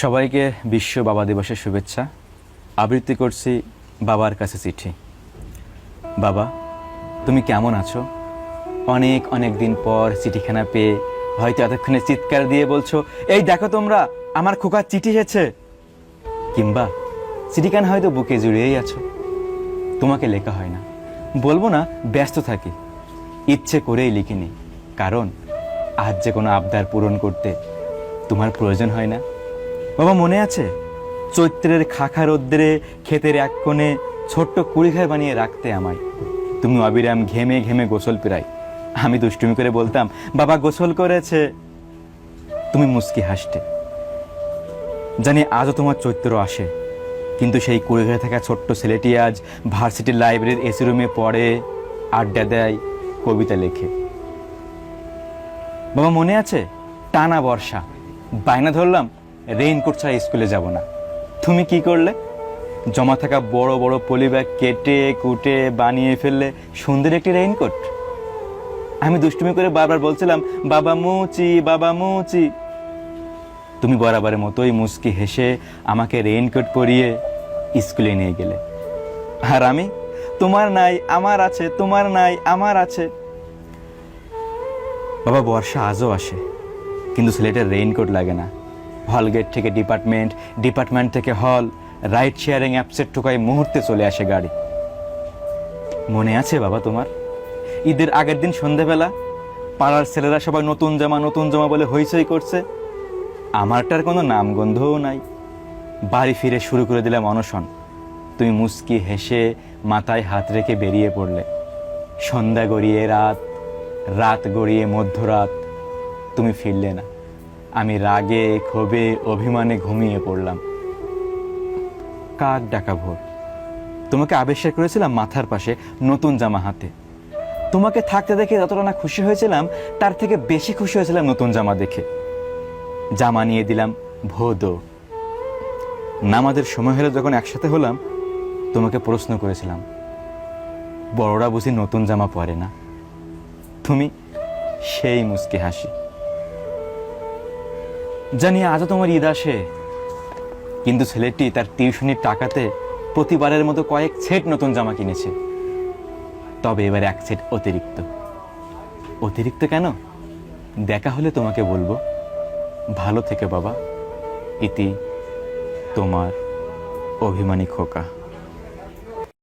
সবাইকে বিশ্ব বাবা দিবসের শুভেচ্ছা। আবৃত্তি করছি বাবার কাছে চিঠি। বাবা, তুমি কেমন আছো? অনেক অনেক দিন পর চিঠিখানা পেয়ে হয়তো এতক্ষণে চিৎকার দিয়ে বলছো, এই দেখো তোমরা, আমার খোকার চিঠি এসেছে। কিংবা চিঠিখানা হয়তো বুকে জুড়িয়েই আছো, তোমাকে লেখা হয় না। বলবো না ব্যস্ত থাকি, ইচ্ছে করেই লিখিনি, কারণ আজ যে কোনো আবদার পূরণ করতে তোমার প্রয়োজন হয় না। বাবা, মনে আছে চৈত্রের খাখা রৌদ্রে ক্ষেতের এক কোণে ছোট্ট কুড়িঘর বানিয়ে রাখতে আমায়? তুমি অবিরাম ঘেমে ঘেমে গোসল পেরাই, আমি দুষ্টুমি করে বলতাম বাবা গোসল করেছে, তুমি মুচকি হাসতে। জানি আজও তোমার চৈত্র আসে, কিন্তু সেই কুড়িঘরে থাকা ছোট্ট ছেলেটি আজ ভার্সিটির লাইব্রেরির এসি রুমে পড়ে, আড্ডা দেয়, কবিতা লেখে। বাবা, মনে আছে টানা বর্ষা, বায়না ধরলাম রেইনকোট ছাড়া স্কুলে যাব না। তুমি কি করলে? জমা থাকা বড় বড় পলি ব্যাগ কেটে কুটে বানিয়ে ফেললে সুন্দর একটি রেইনকোট। আমি দুষ্টুমি করে বারবার বলছিলাম বাবা মুচি, বাবা মুচি। তুমি বরাবরের মতোই মুচকি হেসে আমাকে রেইনকোট পরিয়ে স্কুলে নিয়ে গেলে। আর আমি, তোমার নাই আমার আছে, তোমার নাই আমার আছে। বাবা, বর্ষা আজও আসে, কিন্তু ছেলেটার রেইনকোট লাগে না। হল গেট থেকে ডিপার্টমেন্ট, ডিপার্টমেন্ট থেকে হল, রাইড শেয়ারিং অ্যাপসের টোকায় মুহূর্তে চলে আসে গাড়ি। মনে আছে বাবা তোমার, ঈদের আগের দিন সন্ধ্যাবেলা পাড়ার ছেলেরা সবাই নতুন জামা বলে হইচই করছে, আমারটার কোনো নামগন্ধও নাই। বাড়ি ফিরে শুরু করে দিলাম অনশন। তুমি মুচকি হেসে মাথায় হাত রেখে বেরিয়ে পড়লে। সন্ধ্যা গড়িয়ে রাত, রাত গড়িয়ে মধ্যরাত, তুমি ফিরলে না। আমি রাগে ক্ষোভে অভিমানে ঘুমিয়ে পড়লাম। কাক ডাকা ভোর, তোমাকে আবিষ্কার করেছিলাম মাথার পাশে নতুন জামা হাতে। তোমাকে থাকতে দেখে যতটা না খুশি হয়েছিলাম, তার থেকে বেশি খুশি হয়েছিলাম নতুন জামা দেখে। জামা নিয়ে দিলাম ভোদো। নামাজের সময় হলে যখন একসাথে হলাম, তোমাকে প্রশ্ন করেছিলাম, বড়রা বুঝি নতুন জামা পরে না? তুমি সেই মুচকি হাসি। জানি আজও তোমার ঈদ আসে, কিন্তু ছেলেটি তার টিউশনির টাকাতে প্রতিবারের মতো কয়েক সেট নতুন জামা কিনেছে। তবে এবার এক সেট অতিরিক্ত। অতিরিক্ত কেন? দেখা হলে তোমাকে বলবো, ভালো থেকে বাবা। ইতি, তোমার অভিমানী খোকা।